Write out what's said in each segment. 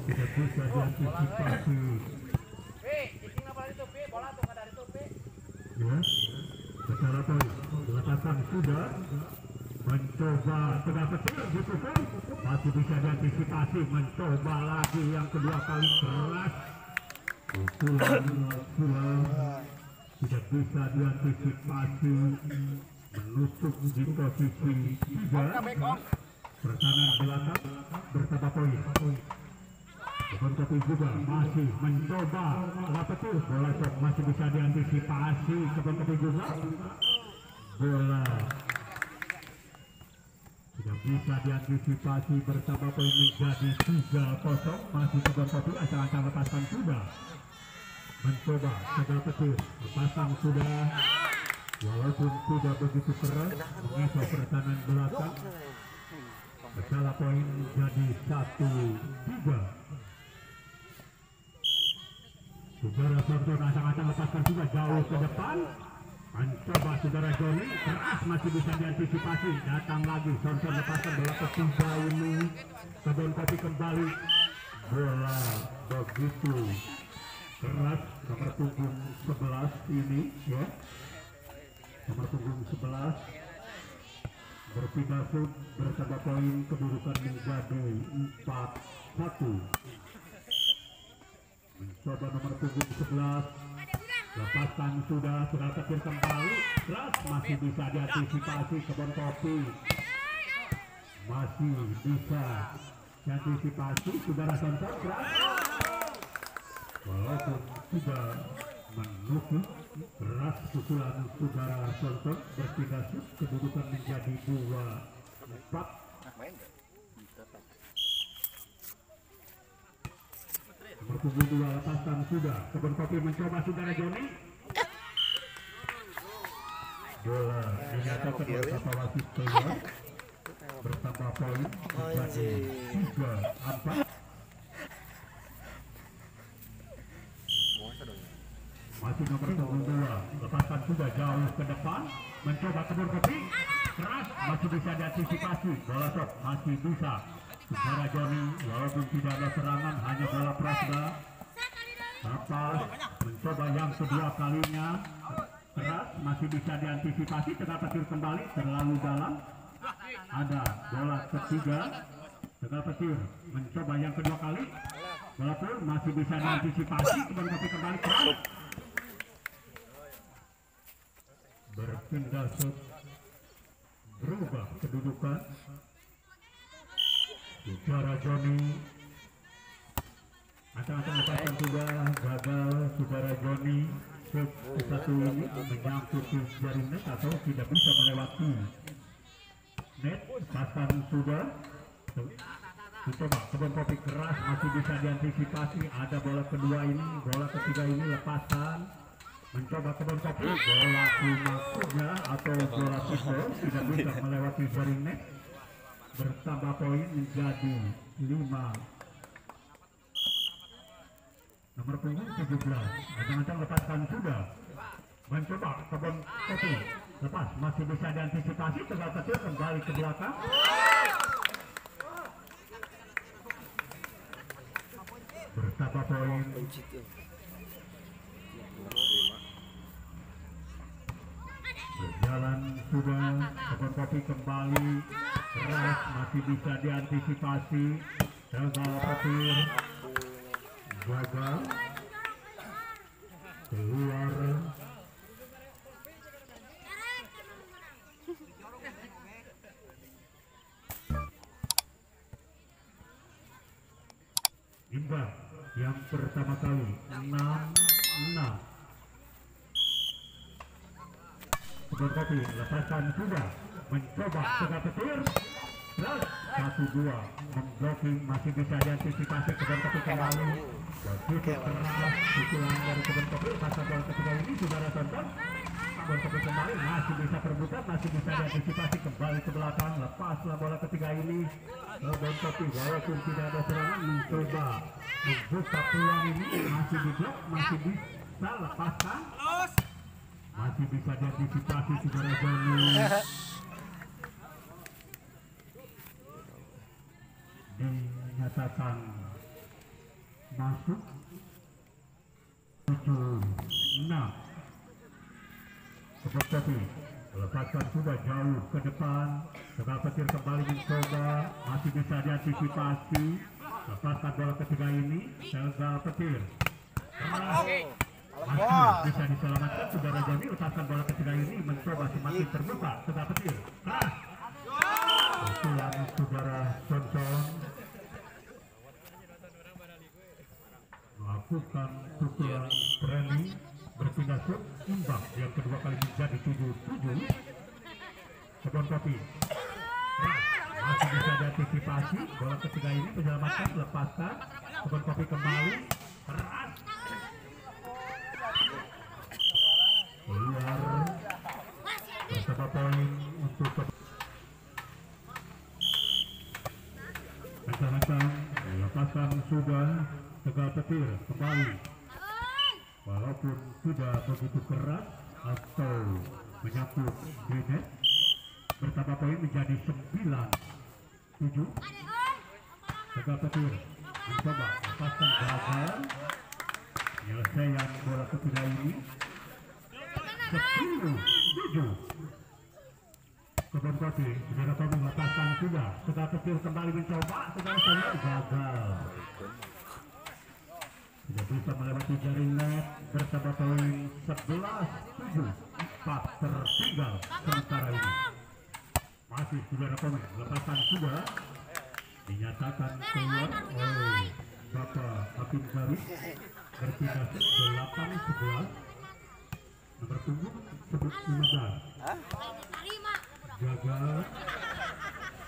tidak bisa diantisipasi. Ya, secara poin letakkan sudah mencoba tengah petir dipukul, masih bisa diantisipasi, mencoba lagi yang kedua kali keras, pukulan tidak bisa diantisipasi, menusuk di posisi 3, pertahanan belakang bertambah poin. Kebon Kopi juga masih mencoba tengah petir, bola shot masih bisa diantisipasi, Kebon Kopi juga bola tidak bisa diantisipasi, bertambah poin menjadi 3-0, masih Kebon Kopi acang-acang lepaskan sudah, mencoba tengah petir, lepaskan sudah, walaupun tidak begitu keras, mengecoh pertahanan belakang, skala poin menjadi 1-3. Saudara Sonton acang-acang lepaskan juga jauh ke depan, mencoba saudara Joni, keras masih bisa diantisipasi, datang lagi Sonton lepaskan bola ketiga ini, Kebon Kopi kembali, bola begitu keras, nomor punggung 11 ini ya, nomor punggung 11 berpindah shoot, bertambah poin, kedudukan menjadi 4-1. Mencoba nomor punggung 11, lepaskan sudah petir kembali, keras masih bisa diantisipasi, Kebon Kopi masih bisa diantisipasi, saudara Sonton keras, walaupun sudah menukik keras pukulan saudara Sonton, berpindah shoot, kedudukan menjadi 2-4. Nomor punggung 2 lepaskan sudah, Kebon Kopi mencoba saudara Joni, bola dinyatakan oleh Bapak Wasit keluar, bertambah poin menjadi 3-4. Masih nomor punggung 2, lepaskan sudah jauh ke depan, mencoba Kebon Kopi, keras masih bisa diantisipasi, bola shot masih bisa saudara Joni, walaupun tidak ada serangan, hanya bola prasda, lepas, mencoba yang kedua kalinya, keras masih bisa diantisipasi, tengah petir kembali terlalu dalam, ada bola ketiga, tengah petir mencoba yang kedua kali, walaupun masih bisa diantisipasi, Kebon Kopi kembali keras, berpindah shoot, berubah kedudukan, saudara Joni acang-acang lepaskan sudah gagal, saudara Joni shoot satu ini menyangkut di jaring net atau tidak bisa melewati net, lepaskan sudah, coba Kebon Kopi keras masih bisa diantisipasi, ada bola kedua ini, bola ketiga ini lepaskan, mencoba Kebon Kopi, bola punya atau bola pistol tidak bisa melewati jaring net, bertambah poin menjadi 5. Nomor punggung 17, acang-acang lepaskan sudah, mencoba Kebon Kopi, lepas masih bisa diantisipasi, tegal kecil kembali ke belakang, bertambah poin berjalan sudah, Kebon Kopi kembali, keras masih bisa diantisipasi, tegal petir gagal, keluar, imbang yang pertama kali 6-6. Kebon Kopi lepaskan sudah, mencoba tengah petir, plus 1-2, memblocking masih bisa diantisipasi, Kebon Kopi kembali, begitu keras pukulan dari Kebon Kopi, pasal bola ketiga ini saudara Sonton, Kebon Kopi kembali masih bisa perebutan, masih bisa diantisipasi, kembali ke belakang, lepaslah bola ketiga ini, Kebon Kopi walaupun tidak ada serangan mencoba membuka peluang ini, masih diblok, masih bisa lepaskan, masih bisa diantisipasi saudara Joni, dinyatakan masuk 7-6. Seperti lepaskan sudah jauh ke depan. Tegal petir kembali mencoba, masih bisa diantisipasi. Lepaskan bola ketiga ini. Tegal petir masih bisa diselamatkan. Saudara Joni, lepaskan bola ketiga ini mencoba semakin terbuka. Tegal petir pukulan saudara Johnson melakukan pukulan training berpindah shoot imbang yang kedua kali menjadi 7-7. Kebon Kopi masih bisa diantisipasi. Bola ketiga ini menyelamatkan, lepaskan. Kebon Kopi kembali keras keluar bersama poin untuk kencang-kencang. Lepaskan sudah. Tegal petir kembali walaupun tidak begitu keras atau menyangkut di net. Bertambah poin menjadi 9-7. Tegal petir mencoba lepaskan, gagal. Penyelesaian bola ketiga ini 10-7. Kebon Kopi saudara Tommy melepaskan sudah. Tegal petir kembali mencoba, saudara Tommy gagal. Tidak bisa melewati jaring net. Bersama poin 11-7. 4 tertinggal sementara ini. Masih saudara Tommy lepaskan sudah. Dinyatakan keluar oleh Bapak Hakim Garis. Berpindah 8-11. Nomor punggung 15. Gagal.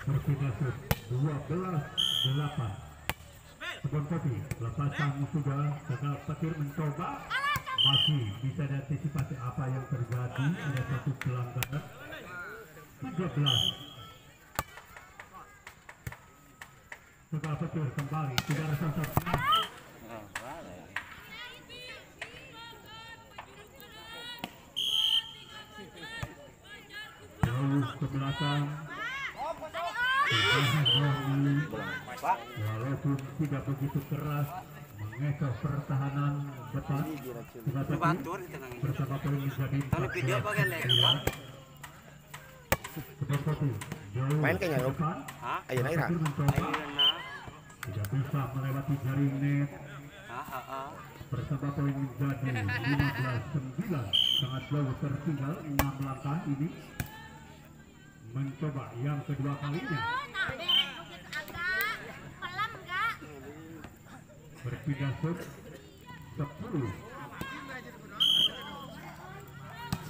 Berpindah 12-8. Kebon Kopi lepaskan sudah. Tegal petir mencoba, masih bisa diantisipasi apa yang terjadi. Ada satu pelanggaran. 13. Tegal petir kembali tidak rasa jauh ke belakang. Walaupun tidak begitu keras mengecoh pertahanan depan. Bersama poin menjadi 14. Seperti jauh main kayaknya ke depan. Ayo naik Tidak bisa melewati jaring net. Bersama poin menjadi 15-9. Sangat jauh tertinggal 6 langkah ini. Mencoba yang kedua kalinya. Berpindah shoot 10.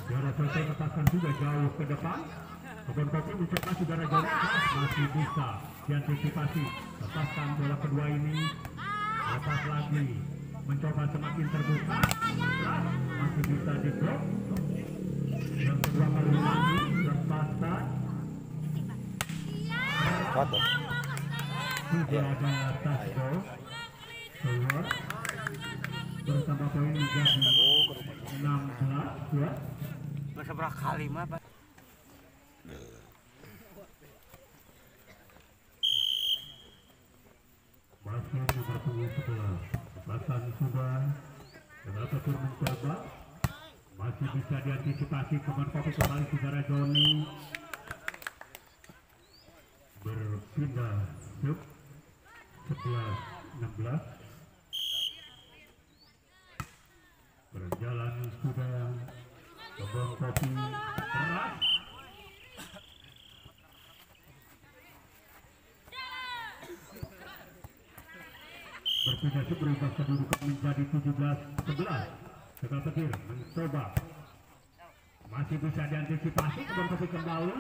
Saudara Soto lepaskan juga jauh ke depan. Kebon Kopi mencoba saudara jauh masih bisa diantisipasi. Lepaskan bola kedua ini. Lepas lagi. Mencoba semakin terbuka. Masih bisa di blok. Yang kedua kali lagi lepaskan. Tidak ada touchdown. Keluar bersama poin menjadi 16 ya. Berapa kali mah Pak? Masih nomor punggung 11. Lepaskan sudah. Tegal petir mencoba, masih bisa diantisipasi. Kebon Kopi kembali saudara Joni. Berpindah sub 11-16. Berjalan sudah. Kebon Kopi keras. Berpindah sub berubah kedudukan menjadi 17-11. Tegal petir mencoba, masih bisa diantisipasi. Kebon Kopi kembali.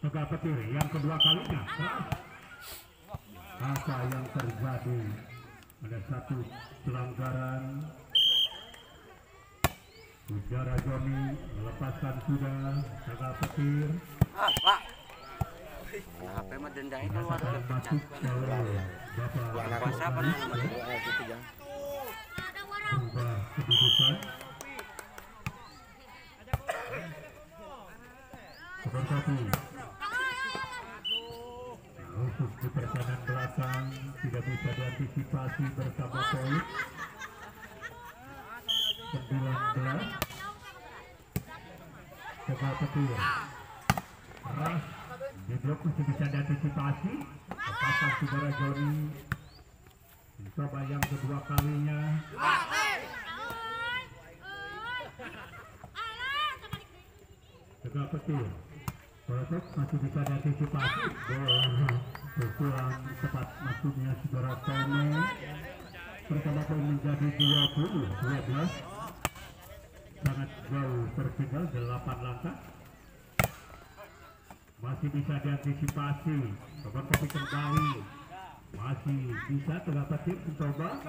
Tegal petir yang kedua kalinya keras. Apa yang terjadi? Ada satu pelanggaran. Saudara Joni melepaskan sudah. Tegal petir. Pak. HP mah dendain keluar Masuk oleh Bapak Kuasa apa namanya? Berubah kedudukan. Kebon Kopi. Khusus diperkatakan tidak bisa diantisipasi bersama poin 19. Coba petir keras di blok masih bisa diantisipasi. Lepaskan saudara Joni, mencoba yang kedua kalinya. Coba petir Bolotok masih bisa diantisipasi. Bola berpulang tepat maksudnya saudara Tome. Pertama poin menjadi 20-12. Sangat jauh tertinggal 8 langkah. Masih bisa diantisipasi. Kapan kopi kembali. Masih bisa Coba petir mencoba.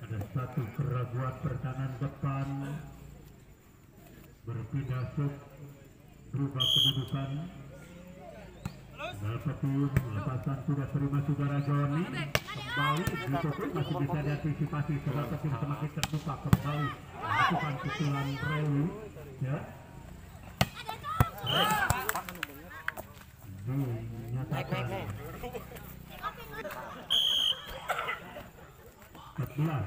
Ada satu keraguan pertahanan depan. Berpindah sub, berubah kedudukan. Petir lepasan sudah terima saudara Joni. Kembali ditutup masih bisa diantisipasi. Coba petir semakin terbuka kembali melakukan pukulan rally ya. Dinyatakan 14.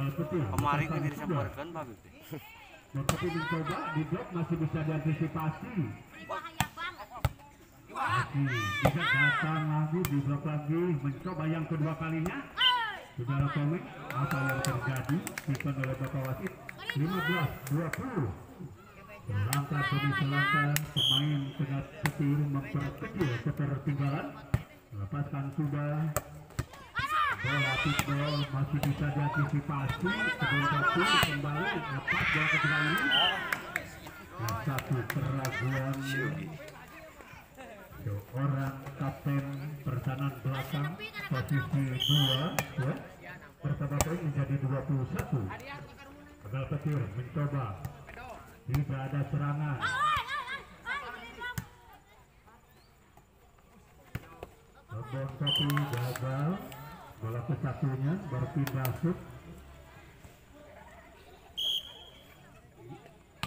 Petir Kemarin ini disambarkan Pak. Tapi mencoba di blok masih bisa diantisipasi. Masih bisa datang lagi di blok lagi. Mencoba yang kedua kalinya. Saudara Komik, apa yang terjadi? Diikon oleh Bapak Wasit 15-20. Langkah demi selangkah pemain tengah petir memperkecil ketertinggalan. Lepaskan sudah. Bola pitball masih bisa diantisipasi. Sebelum satu kembali lepas bola ketiga ini. Satu keraguan seorang kapten pertahanan belakang posisi 2 ya. Bersama poin menjadi 21. Tegal petir mencoba. Tidak ada serangan. Lembon kopi gagal. Bola ke satunya berpindah sub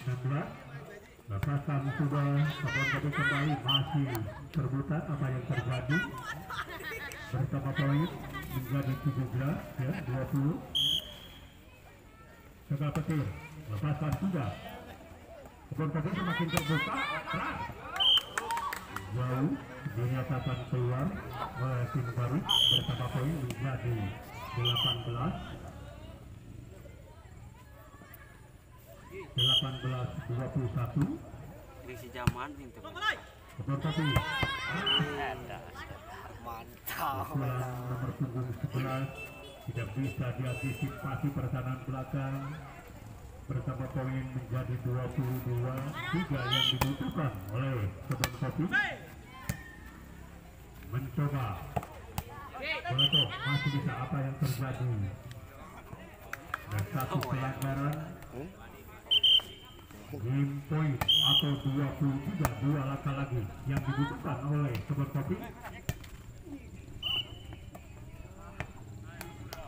16. Lepasan sudah Lembon kopi kembali masih terbutat apa yang terjadi. Bersama poin menjadi 17 ya 20. Tegal petir lepasan sudah Lembon kopi semakin terbuka keras jauh dinyatakan keluar oleh tim baru bersama poin menjadi 18-21. Di zaman itu. Lembon kopi Mantap. pukulan nomor punggung 11 tidak bisa diantisipasi pertahanan belakang. Bersama poin menjadi 22-3 yang dibutuhkan oleh Lembon kopi. Mencoba Bolotok masih bisa apa yang terjadi. Dan satu pelanggaran game point atau 23 dua langkah lagi yang dibutuhkan oleh Lembon kopi.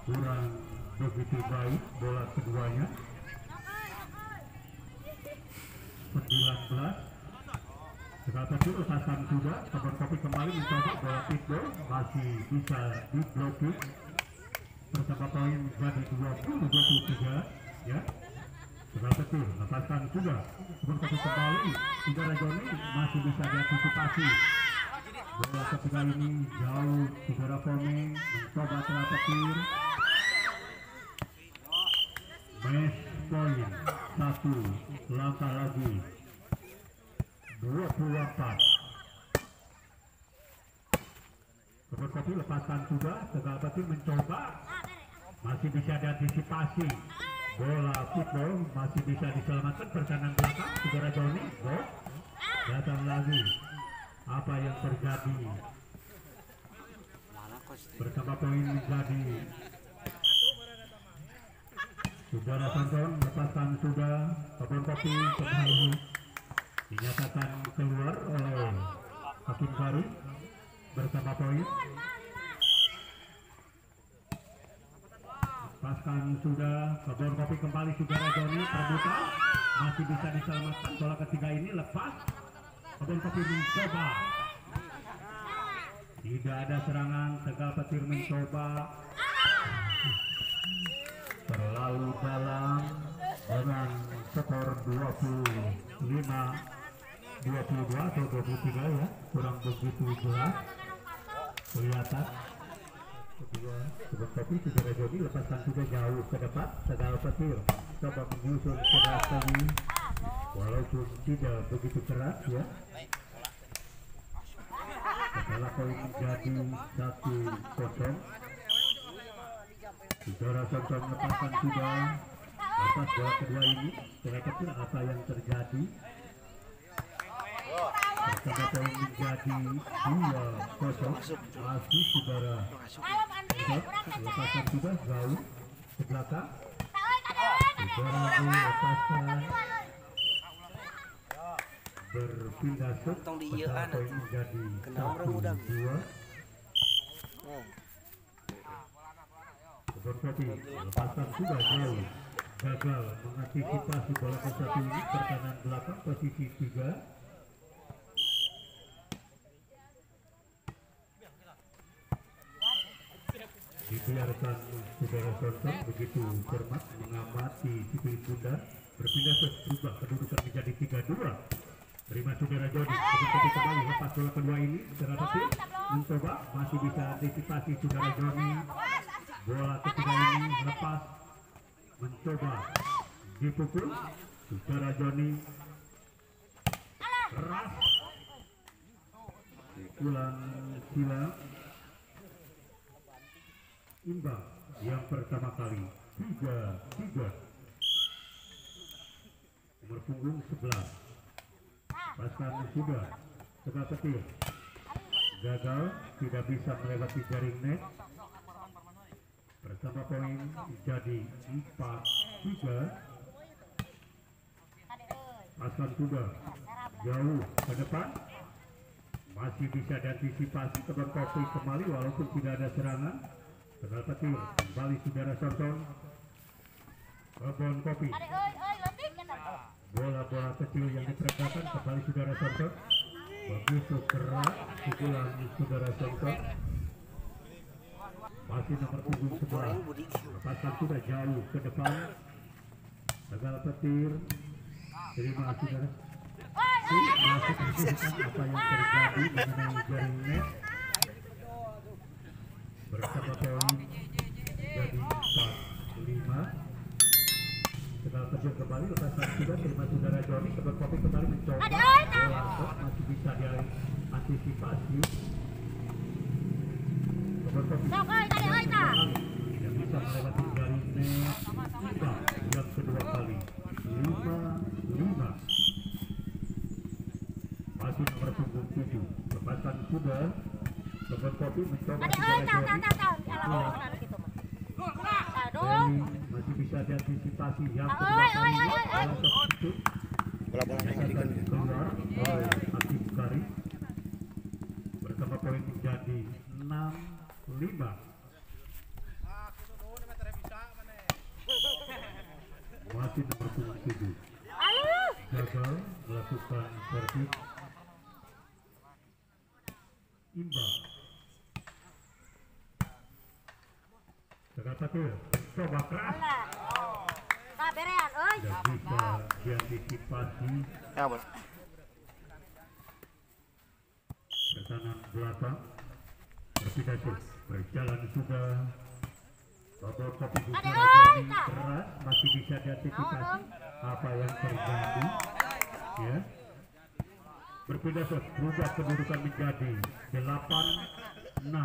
Kurang begitu baik bola keduanya. 19. Tegal petir lepasan sudah. Lembon kopi kembali mencoba bola pitball masih bisa diblokir. Bersama poin menjadi 20-23 ya. Tegal petir lepasan sudah. Lembon kopi kembali. Saudara Joni masih bisa diantisipasi. Bola ketiga ini jauh. Saudara Komeng mencoba tegal petir. Match point 1 langkah lagi 24. Lembon kopi lepaskan sudah. Tegal petir mencoba masih bisa diantisipasi. Bola football masih bisa diselamatkan pertahanan belakang. Saudara Joni datang lagi. Apa yang terjadi? Bersama poin menjadi Saudara Santon lepaskan sudah. Lembon kopi kembali dinyatakan keluar oleh hakim baru bersama poin. Lepaskan sudah. Lembon kopi kembali saudara Joni terbuka masih bisa diselamatkan. Bola ketiga ini lepas. Lembon kopi mencoba Tidak ada serangan, Tegal Petir mencoba terlalu dalam dengan skor 22 atau 23 ya, kurang begitu jelas kelihatan. Kedua Sobat Kopi Saudara Joni lepaskan sudah jauh ke depan. Tegal Petir coba menyusun keras lagi walaupun tidak begitu keras ya. Setelah poin menjadi 1-0, Saudara Sonson lepaskan sudah lepas bola kedua ini. Kira-kira apa yang terjadi? Bersama poin menjadi 2-0, masih Saudara lepaskan sudah jauh ke belakang. Saudara melepaskan berpindah set setelah poin menjadi 1-2. Sobat Kopi lepaskan sudah jauh, gagal mengantisipasi bola ke satu ini. Pertahanan belakang posisi 3. Dibiarkan Saudara Sonson begitu cermat mengamati sipil bundar. Berpindah set berubah kedudukan menjadi 3-2. Terima Saudara Joni, seperti kembali lepas bola kedua ini. Saudara Petir mencoba, masih bisa antisipasi Saudara Joni. Bola ketiga ini lepas, mencoba dipukul Saudara Joni. Keras, pukulan silang imbang yang pertama kali 3-3. Nomor punggung 11 pasangan sudah Tegal Petir gagal, tidak bisa melewati jaring net. Bersama poin jadi 4-3. Pasangan sudah jauh ke depan, masih bisa diantisipasi. Tegal Kopi kembali walaupun tidak ada serangan. Tegal Petir kembali Saudara Sonson. Kebon Kopi, bola-bola kecil yang diperagakan kembali Saudara Sonson. Begitu keras pukulan Saudara Sonson. Masih nomor punggung 11, lepaskan sudah jauh ke depan. Tegal Petir terima Saudara. Masih tersebutkan apa yang terjadi mengenai jaring net. Bersama poin jadi 4-5. Tegal Petir kembali lepaskan sudah terima Saudara Joni. Sobat Kopi kembali mencoba bola masih bisa diantisipasi. Sobat Kopi tidak bisa melewati jaring net. Yang kedua kali 5-5. Masih nomor punggung 7, lepaskan sudah. Sobat Kopi mencoba masih bisa diantisipasi yang kedua kali. Bola-bola keluar oleh Akif Kari. Bersama poin menjadi 6-5. Masih nomor punggung 7 gagal melakukan servis imbang. Tegal Petir coba keras, tidak bisa diantisipasi. Pertahanan belakang berpindah set berjalan sudah. Sobat Kopi Saudara Joni keras, masih bisa diantisipasi apa yang terjadi ya. Berpindah set berubah kedudukan menjadi 8-6.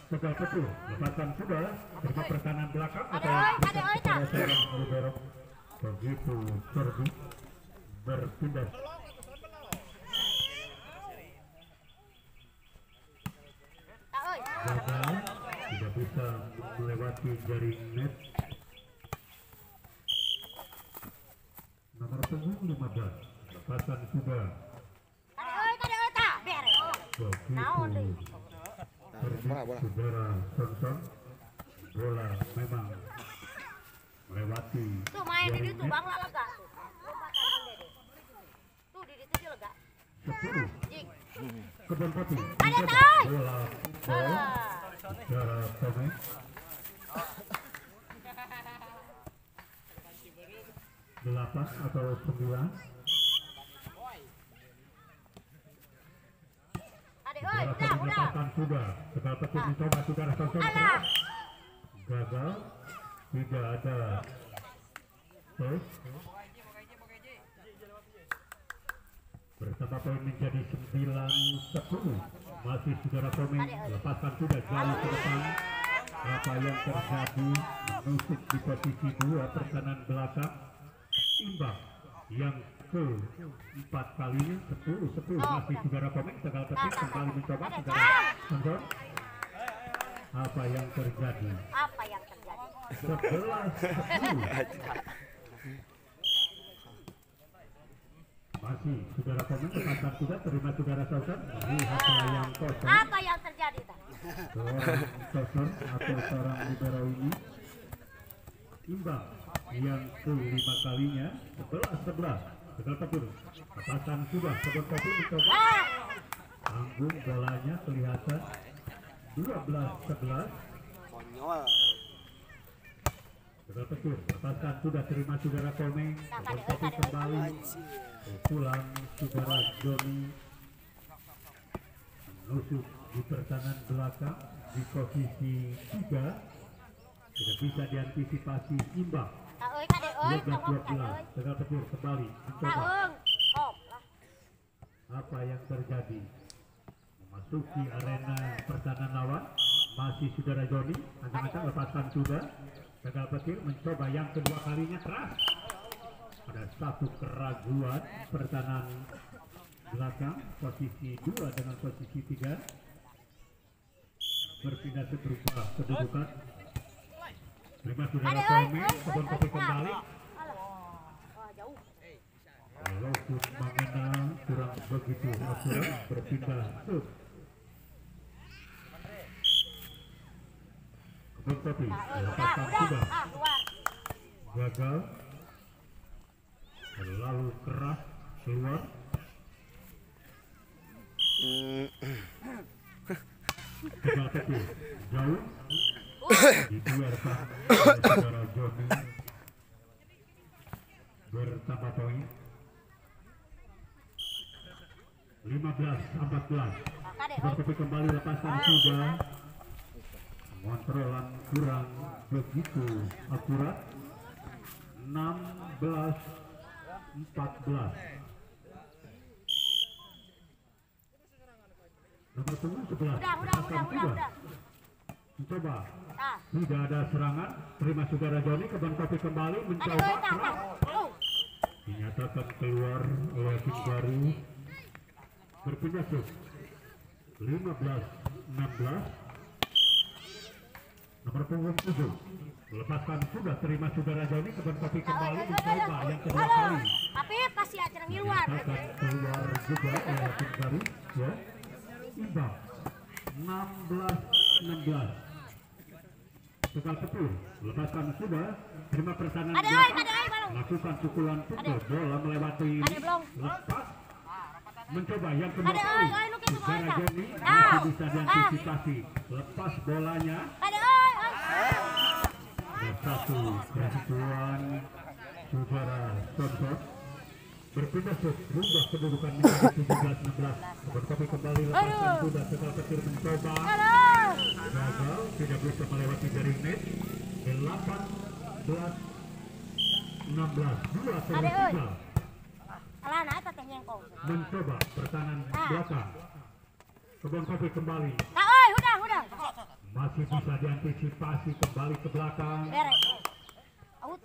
Tegal Petir lepaskan sudah terima pertahanan belakang atau mendorong begitu serbu berpindah. Gagal, tidak bisa melewati jaring net. Nomor punggung 15 lepaskan sudah begitu Saudara Sonson. Bola memang melewati jaring net. 10 Kebon Kopi Ada mencoba toy. bola secara komen 8 atau 9 Adik, Saudara udah. dinyatakan sudah. Segala petir mencoba saudara tonton Alah. gagal, tidak ada tes. Bersama poin menjadi 9-10. Masih saudara Tommy lepaskan sudah jauh ke depan. Apa yang terjadi menusuk di posisi 2 pertahanan belakang imbang yang keempat kalinya 10-10 masih saudara Komeng segala petik kembali mencoba saudara tonton apa yang terjadi Apa yang terjadi? 11-10 masih saudara Komeng lepaskan sudah terima saudara Sosan lihat yang kosong Apa yang terjadi? seorang Sosan atau seorang libero ini imbang yang ke-5 kalinya 11-11 Tegal Tepur lepaskan sudah Kebon Kopi mencoba tanggung bolanya kelihatan 12-11 Konyol. Tegal Tepur lepaskan sudah terima saudara Komeng Kebon Kopi kembali pulang saudara Joni menusuk di pertahanan belakang di posisi 3 tidak bisa diantisipasi imbang 12-12 Tegal Tepur kembali mencoba apa yang terjadi memasuki arena pertahanan lawan masih saudara Joni ancang-ancang lepaskan sudah Tegal Petir mencoba yang kedua kalinya keras ada satu keraguan pertahanan belakang posisi 2 dengan posisi 3 berpindah seberubah kedudukan terima saudara Tommy Kebon Kopi kembali walaupun mengenal kurang begitu akurat berpindah sub Kebon Kopi lepaskan sudah gagal terlalu keras keluar Tegal Petir jauh dibiarkan oleh saudara Joni bertambah poin 15-14 Kebon Kopi kembali lepaskan sudah kontrolan kurang begitu akurat 16-14 nomor tunggu 11 lepaskan sudah mencoba tidak ada serangan terima saudara Joni Kebon Kopi kembali mencoba keras dinyatakan keluar oleh tim baru berpindah sub 15-16 nomor punggung 7 lepaskan sudah terima saudara Joni Kebon Kopi kembali mencoba yang kedua kali tapi pasti acara ngiluan dinyatakan keluar juga oleh tim baru ya imbang 16-16 Tegal Tepur lepaskan sudah terima pertahanan belakang melakukan pukulan pukul bola melewati lepas mencoba yang kedua kali saudara Joni masih bisa diantisipasi lepas bolanya ada satu kesatuan saudara Sonson berpindah sub berubah kedudukan menjadi 17-16 Kebon Kopi kembali lepaskan sudah Tegal Petir mencoba gagal tidak bisa melewati jaring net 18-16 dua terus mencoba pertahanan belakang Kebon Kopi kembali masih bisa diantisipasi kembali ke belakang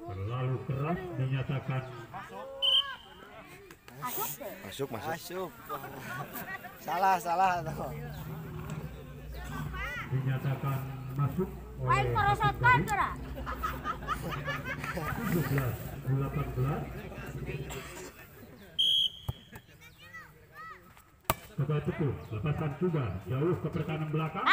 terlalu keras dinyatakan Masuk. Salah. Dinyatakan masuk oleh 17-18 Tegal Tepur lepaskan sudah jauh ke pertahanan belakang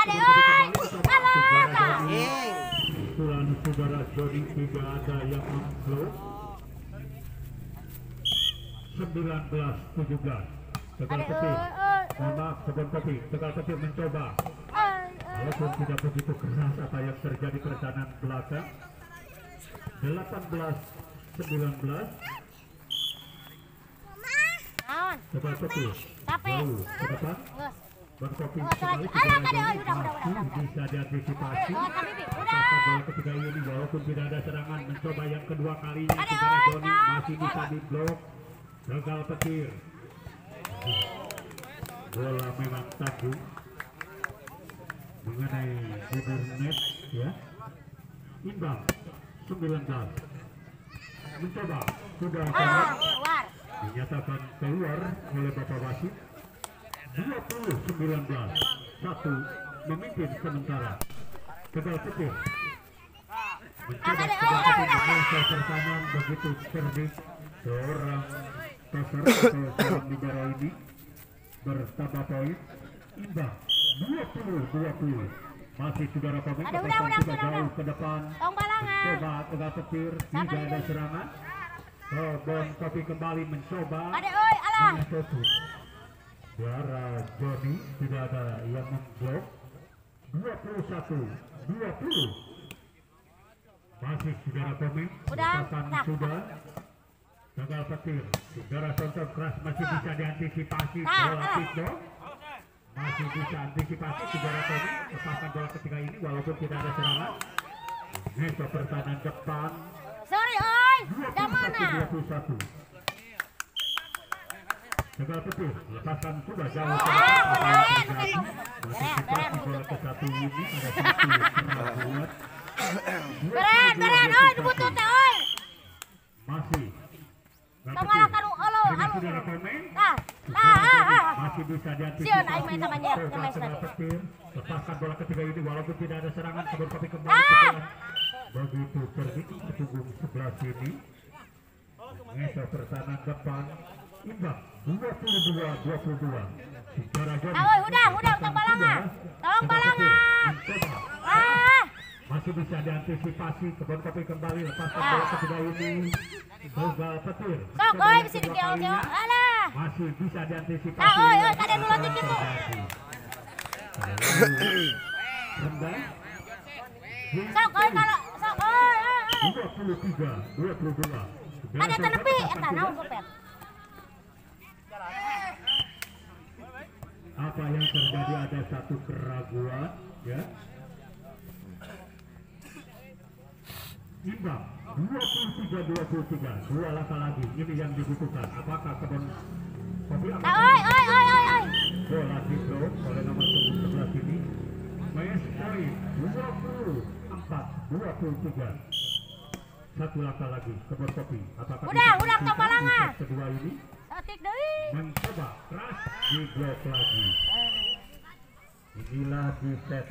pukulan saudara Joni tidak ada yang memblok 19-17 Tegal Petir. Mohon maaf, Kebon Kopi. Tegal Petir mencoba. Walaupun tidak begitu keras apa yang terjadi pertahanan belakang. 18-19. Tegal Petir. Jauh ke depan. Kebon Kopi kembali ke bisa diantisipasi. Apakah bola ketiga ini walaupun tidak ada serangan mencoba yang kedua kalinya Saudara Joni masih bisa diblok. Tegal Petir. Bola memang tanggung mengenai bibir net ya. Imbang 19. Mencoba sudah Keluar. dinyatakan keluar oleh Bapak Wasit. 20-19 1 memimpin sementara. Tegal Petir mencoba menguasai pertahanan begitu cerdik seorang pasar atau seorang libero ini bertambah poin. Imbang 20-20 masih saudara pemain kekuatan sudah jauh ke depan. Mencoba Tegal Petir tidak ada serangan. Kebon Kopi kembali mencoba menyetujui. Suara Joni tidak ada yang memblok. 21-20 masih saudara pemain lepasan sudah. Tegal Petir saudara tonton keras masih bisa diantisipasi bola pitch. Masih bisa antisipasi saudara pemain lepasan bola ketiga ini walaupun tidak ada serangan. Neto pertahanan depan. Sorry, oi. Dah mana? 21-21. Tegal Petir lepasan sudah jauh ke antisipasi bola ke satu ini ada satu keraguan. Beren, oi, dibutut teh, oi. Masih Tonggalah kanu olo, dengan saudara pemain masih bisa Sion, aing main sama dia, diantisipasi. sama Tegal Petir lepaskan bola ketiga ini walaupun tidak ada serangan. Kebon Kopi kembali begitu cerdik ke punggung sebelah sini. Mengeser pertahanan depan. Imbang 22-22. Secara Joni Udang, tong balangan. masih bisa diantisipasi. Kebon Kopi kembali lepaskan bola ketiga ini. Tegal Petir Sok, oi, bisa dikiol-kiol. Alah. masih bisa diantisipasi. Oi, kada nulantik itu. Rendah Sok, oi, kalau sok, oi. 23-22. Ada tenepi, eta naon kopet. Apa yang terjadi, ada satu keraguan ya. Imbang 23-23. Dua langkah lagi ini yang dibutuhkan. Apakah Kebon Kopi akan Oi. bola diblok oleh nomor punggung sebelah sini. Match point 24-23. Satu langkah lagi Kebon Kopi. Apakah Udang, bisa tong balangan. di set kedua ini? Satik deui. Mencoba keras di blok lagi. Inilah di set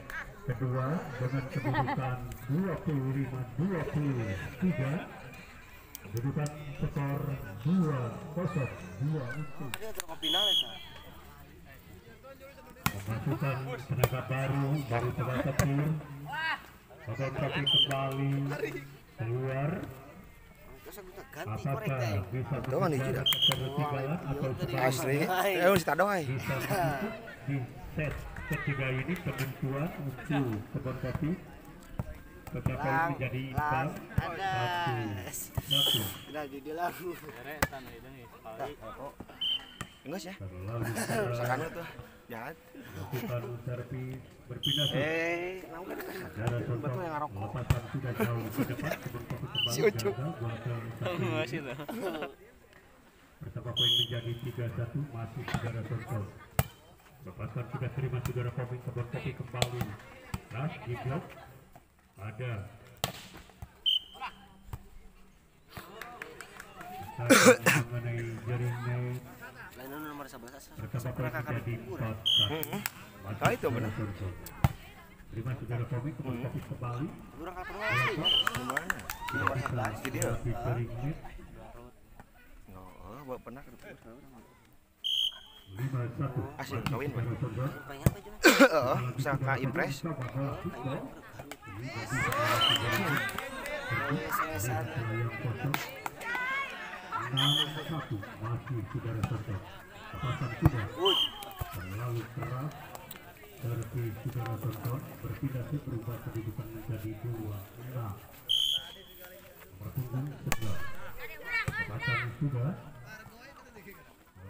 kedua dengan kedudukan 25-23. Kedudukan skor 2-0. 2 untuk memasukkan tenaga baru dari Tegal Petir. Kebon Kopi kembali keluar. Apakah bisa berbicara ketertinggalan atau Asli, sebaliknya si tado ay. bisa masuk di set ketiga ini. Penentuan untuk Kebon Kopi. Beberapa menjadi imbang 1-1. Enggak ya? Terlalu Sakana tuh. Jahat. lakukan servis berpindah ke saudara contoh lepasan sudah jauh ke depan. Kebon Kopi kembali gagal buat bersama poin menjadi 3-1. Masih saudara contoh lepasan sudah terima saudara Kopi. Kebon Kopi kembali ras di blok ada mengenai jaringnya nomor 11 bersama poin menjadi 4-1. Ah, itu benar. Terima saudara Kopi. Kebon Kopi kembali kurang apa Gimana? Di nomor 11 jadi ya. di jaringnya Oh, bawa pernah ke 5-1. Asik kawin, Bang. Saudara Heeh, bisa ka impress. yang kosong 6-1 masih saudara contoh. lepasan sudah terlalu keras. Servis saudara tonton berpindah berubah kedudukan menjadi 2-6. Nomor punggung 11. Lepasan sudah.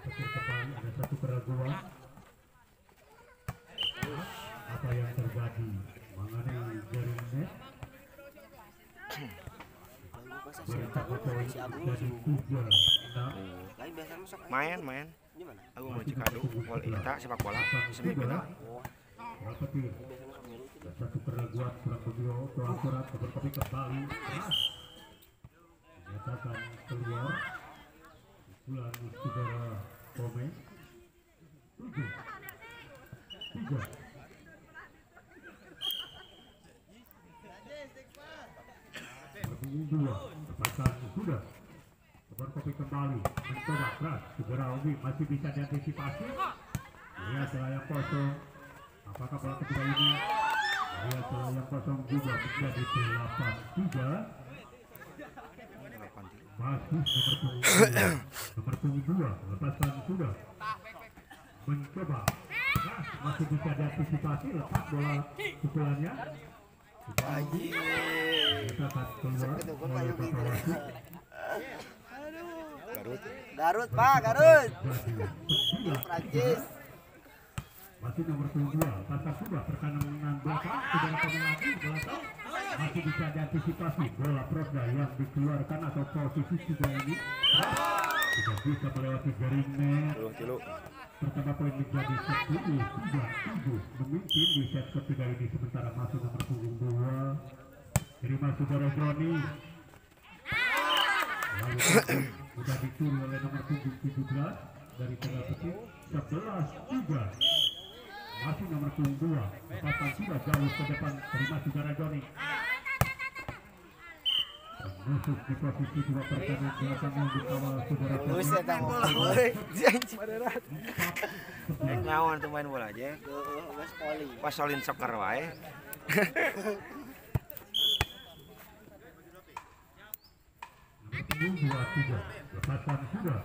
Terakhir kembali ada satu keraguan. Apa yang terjadi mengenai jaring net? Bertambah poin jadi 3-6. Main. Aku mau cikadu, bola ita sepak bola, semifinal. Petir. Satu keraguan kurang begitu akurat berkopi kembali. Menyatakan keluar. Pukulan saudara Kome. 7-3. Berbunyi 2. Lepasan sudah. Berkopi kembali. Mencoba keras. Segera Obi masih bisa diantisipasi. Lihat selayang kosong. Apakah bola ketiga ini? Lihat selayang kosong juga menjadi 8-3. Masih nomor punggung 2. Lepasan sudah. Mencoba keras. Masih bisa diantisipasi. Lepas bola pukulannya. Menyatakan keluar oleh Bapak Wasit. Garut Pak, Garut. Prancis. Masih nomor 2, pasar sudah perkanan belakang, saudara pemelatih belakang masih bisa diantisipasi bola Prosda yang dikeluarkan atau posisi sudah ini tidak bisa melewati jaring net. Pertama poin menjadi 10-3-7 memimpin di set ketiga ini, sementara masih nomor punggung 2 terima saudara Joni. Lalu sudah dicuri oleh nomor punggung 17 dari Tegal Petir. 11-3 masih nomor punggung 2. Lepasan sudah jauh ke depan, terima saudara Joni. Musuh di posisi 2 pertandingan belakang yang dikawal saudara Joni. Nyawan tuh main bola aja. Pasolin soccer wae. Punggung 2-3. Lepasan sudah.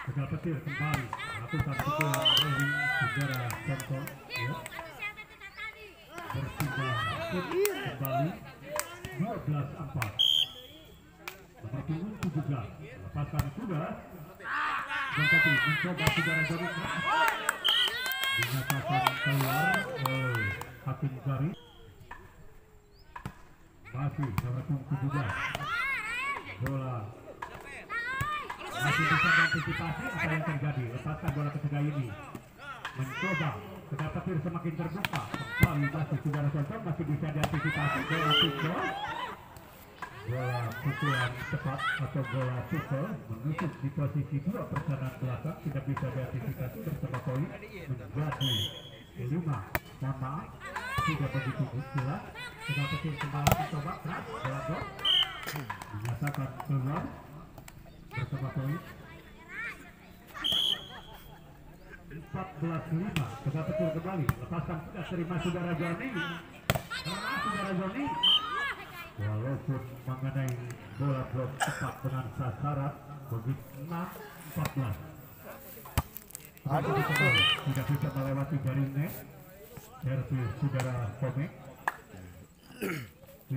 Tegal Petir kembali melakukan pukulan dari saudara Tonton. Berpindah kembali 12-4. Nomor punggung 17. Lepasan sudah. Dan tapi mencoba saudara Joni keras. Dinyatakan keluar oleh Hakim Zari. Masih nomor punggung 17. Bola masih bisa mengantisipasi apa yang terjadi. Lepaskan bola ketiga ini. Mencoba Tegal Petir semakin terbuka. Kembali masih saudara tonton masih bisa diantisipasi bola pukul. Bola pukulan cepat atau bola pukul menusuk di posisi 2 pertahanan belakang, tidak bisa diantisipasi bersama poin menjadi 5. Mohon maaf, tidak begitu jelas. Tegal Petir kembali mencoba keras bola gol. Dinyatakan keluar bersama poin 14-5. Tegal Petir kembali. Lepaskan sudah terima saudara Joni. Karena saudara Joni walaupun mengenai bola blok cepat dengan sasaran begitu 6-14. Tidak bisa melewati jaring net. Servis saudara Komeng 15-6.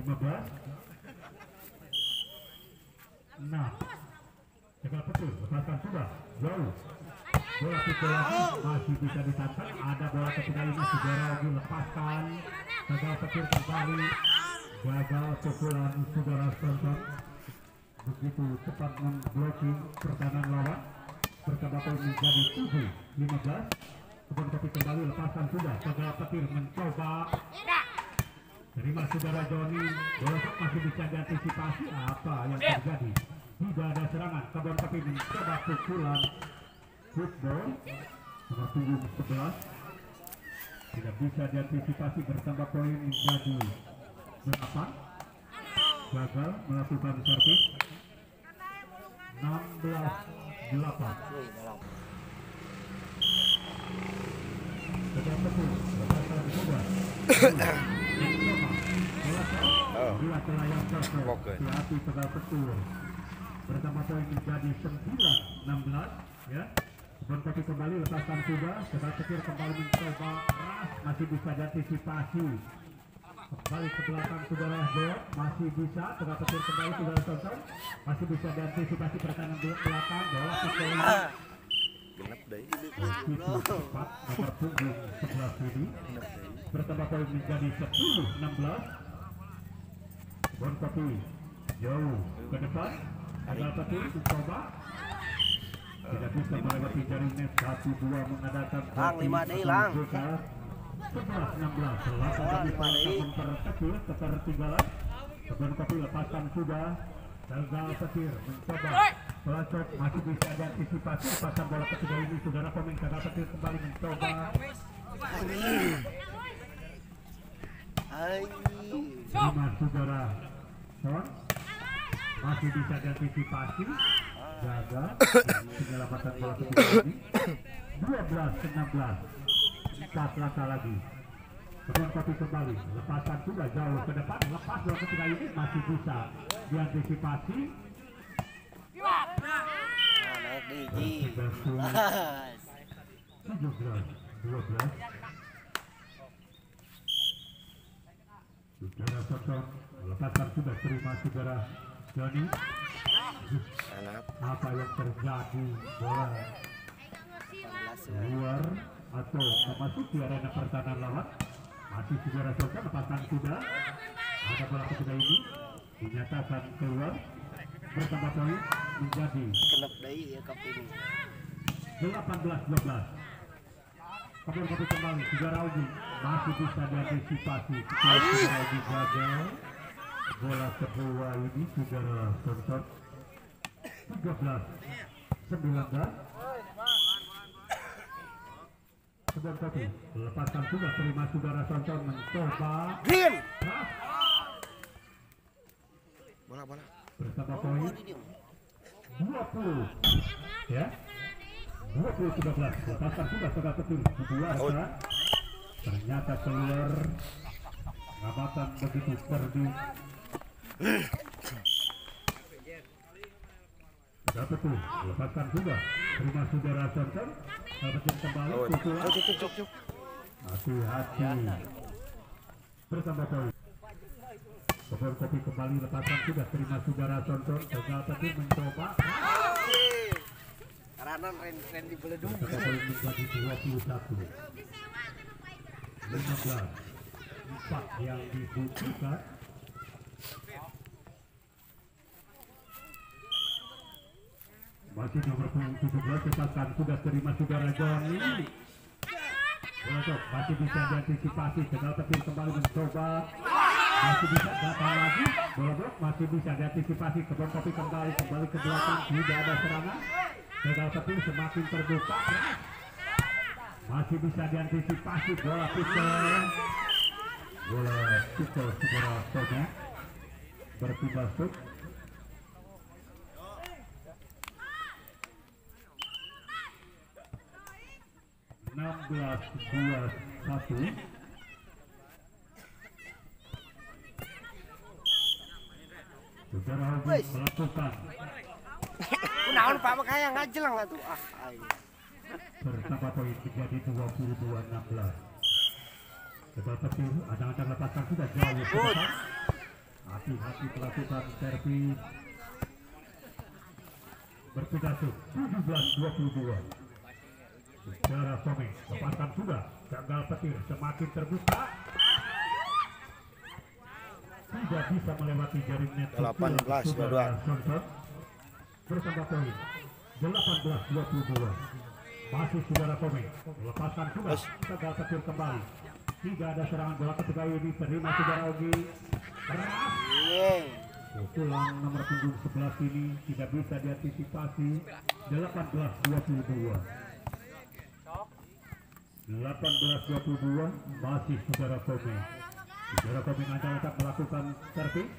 Tegal Petir lepaskan sudah jauh. Bola pukulan masih bisa ditangkap. Ada bola ketiga ini saudara dilepaskan. Tegal Petir kembali. Gagal pukulan saudara tonton. Begitu cepat memblocking pertahanan lawan. Bertambah poin menjadi 7-15. Kebun kopi kembali, lepasan sudah. Tegal Petir mencoba. Terima saudara Joni. Bola masih bisa diantisipasi. Apa yang terjadi? Tidak ada serangan. Kebun kopi mencoba pukulan football. Nomor punggung 11. Tidak bisa diantisipasi, bertambah poin menjadi 8. Gagal melakukan servis. 16-8. Tegal Petir lepasan sudah. Lihat layang servis. Hati Tegal Petir. Bersama poin menjadi 9-16 ya. Berkopi kembali, lepaskan sudah. Tegal petir kembali mencoba keras, masih bisa diantisipasi. Kembali ke belakang saudara Boy, masih bisa. Tegal petir kembali saudara tonton, masih bisa diantisipasi pertahanan belakang. Bola kembali. Genep deh. Cepat nomor punggung 11 ini bertambah poin menjadi 10-16. Berkopi jauh ke depan. Tegal petir mencoba. Tidak bisa melewati jaring net. 1-2 mengadakan Lang 5 deh lang. 11-16. Selatan memperkecil ketertinggalan. Kebun kopi lepaskan sudah. Tegal petir mencoba pelacok, masih bisa diantisipasi. Lepasan bola ketiga ini saudara pemain Tegal petir kembali mencoba. Lima saudara Son masih bisa diantisipasi. Jaga penyelamatan bola ketiga ini. 12-16. 4 langkah lagi. Kebun kopi kembali, lepasan sudah jauh ke depan. Lepas bola ketiga ini masih bisa diantisipasi. Naik di 17-12. Saudara Sosok lepaskan sudah, terima saudara Joni. Apa yang terjadi? Bola keluar atau memasuki arena pertahanan lawan. Masih saudara Sosok lepaskan sudah. Ada bola ketiga ini dinyatakan keluar. Bertambah poin menjadi kenep deui ya kap ini. 18-12. Kebun kopi kembali, saudara Augie masih bisa diantisipasi. Saudara Augie gagal. Bola kedua ini saudara tonton. 13-19. Kebun kopi lepaskan sudah, terima saudara tonton mencoba. Green. Bola. Bersama poin 20 ya, 20-13. Lepaskan sudah Tegal petir kedua. Ternyata keluar. Ngabatan begitu perdi. Tegal petir lepaskan sudah, terima saudara tonton. Tegal petir kembali pukulan. Cuk. Hati-hati. Bersama poin. Kebun kopi kembali, lepaskan sudah, terima saudara tonton. Tegal petir mencoba. Karena Randy beledung. Poin menjadi 21. 15. 4 yang dibutuhkan. Masih nomor 17, lepaskan sudah, terima saudara Joni. Masih bisa diantisipasi. Tegal petir kembali mencoba. Masih bisa datang lagi, bola blok masih bisa diantisipasi. Kebun kopi kembali ke belakang, tidak ada serangan. Tegal petir semakin terbuka, masih bisa diantisipasi. Bola pistol saudara Sonya berpindah sub. (16-21). Saudara Augie melakukan Naon Pak makanya enggak jelang lah tuh. bersama poin menjadi 22-16. Tegal petir adang-adang lepaskan sudah jauh ke depan. Hati-hati melakukan servis. Berpindah sub 17-22. Saudara Someng lepaskan sudah. Tegal petir semakin terbuka. Tidak bisa melewati jaring net. 18-22. Bersama poin 18-22. Masih saudara Komeng lepaskan sudah. Tegal petir kembali. Tidak ada serangan bola ketiga ini, terima saudara Augie. Keras. Pukulan nomor punggung 11 ini tidak bisa diantisipasi. 18-22. 18-22 masih saudara Komeng. Saudara Komeng akan melakukan servis.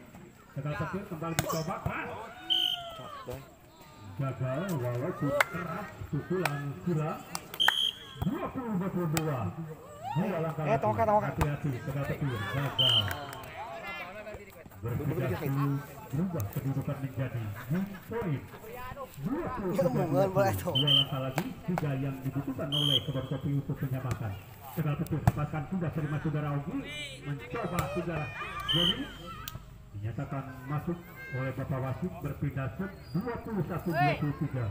Tegal petir kembali mencoba. Gagal walaupun keras. Pukulan kira 20-22. Dua langkah lagi. Toka. Hati-hati Tegal petir gagal. berpindah berubah kedudukan menjadi win point 'Ngomongan boleh tuh. 2 langkah lagi 3 yang dibutuhkan oleh Kebon Kopi untuk menyamakan. Tegal Petir lepaskan sudah terima saudara Ogi, mencoba saudara Joni, dinyatakan masuk oleh Bapak Wasit, berpindah set 21-23.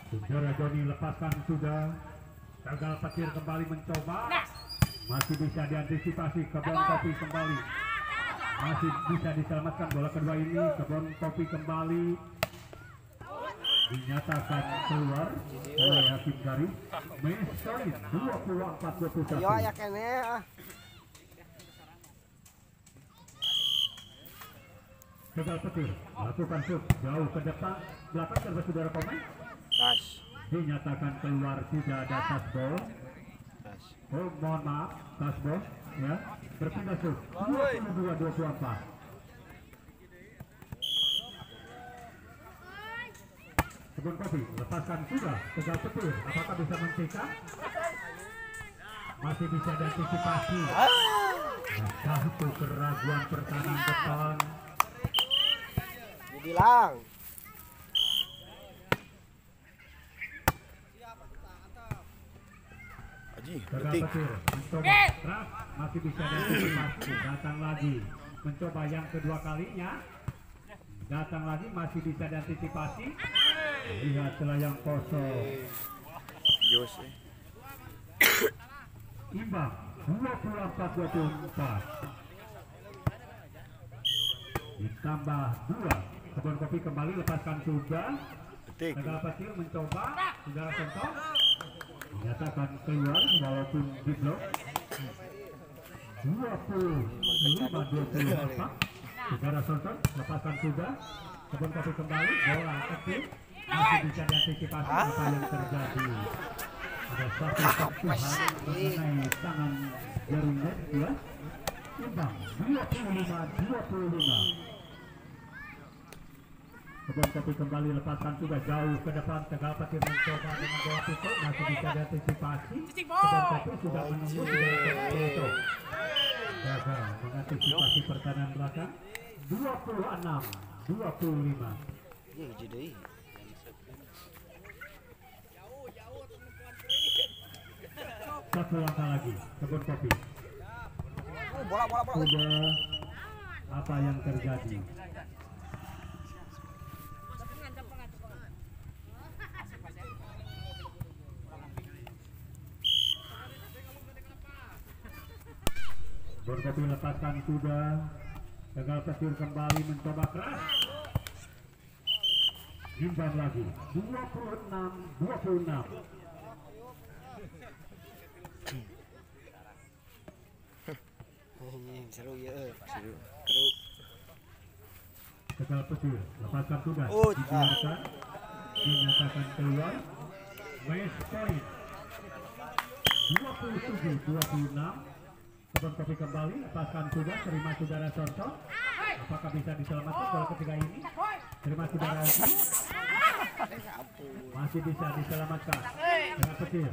Saudara Joni lepaskan sudah. Tegal Petir kembali mencoba, masih bisa diantisipasi. Kebon Kopi kembali, masih bisa diselamatkan bola kedua ini. Kebon Kopi kembali dinyatakan keluar oleh hakim garis. Match point 24-21. Yo ya kene ah. Tegal Petir lakukan shoot jauh ke depan belakang serba saudara pemain, Tas. dinyatakan keluar, tidak ada touch ball. Tas. Oh mohon maaf, touch ball ya, berpindah shoot 22-24. Kebon Kopi lepaskan sudah. Tegal Petir apakah bisa mencetak? Masih bisa diantisipasi. Nah, itu keraguan pertahanan depan. Dibilang. Aji, Tegal detik. Petir mencoba keras, masih bisa diantisipasi. Datang lagi, mencoba yang kedua kalinya. Datang lagi, masih bisa diantisipasi. Lihat selayang kosong. Jos. Imbang 24-24. Ditambah 2. Kebon Kopi kembali lepaskan sudah. Detik. Tegal Petir mencoba, saudara Sontok dinyatakan keluar walaupun di blok. 25-24. Saudara Sontok lepaskan sudah. Kebon Kopi kembali, bola kecil, masih bisa diantisipasi apa yang terjadi. Ada satu sentuhan mengenai tangan jaring net ya. Imbang 25-25. Kebon Kopi kembali lepaskan sudah jauh ke depan. Tegal Petir mencoba dengan bola tutup, masih bisa diantisipasi. Kebon Kopi sudah menunggu tidak tutup. Gagal mengantisipasi pertahanan belakang. 26-25. Iya jadi. Satu langkah lagi Kebon Kopi. Bola. Sudah apa yang terjadi? Kebon Kopi lepaskan sudah. Tegal Petir kembali mencoba keras. Imbang lagi 26-26. Seru ya. Seru. Tegal Petir lepaskan sudah, Oh, dibiarkan, dinyatakan keluar. Match point 27-26. Kebon Kopi kembali lepaskan sudah, terima saudara Sontok. Apakah bisa diselamatkan bola ketiga ini? Terima saudara Ogi, masih bisa diselamatkan. Tegal Petir.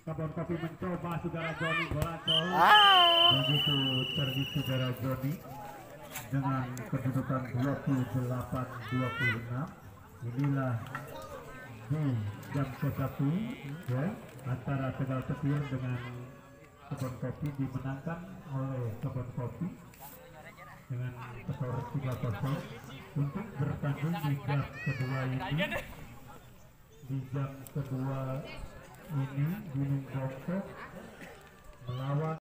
Kebon Kopi mencoba saudara Joni, bola jauh. Begitu terbit saudara Joni dengan kedudukan 28-26. Inilah di jam ke-1 ya, antara Tegal Petir dengan Kebon Kopi dimenangkan oleh Kebon Kopi dengan skor 3-0 untuk bertanding di jam kedua ini. Di jam kedua ini Gunung Bongkok melawan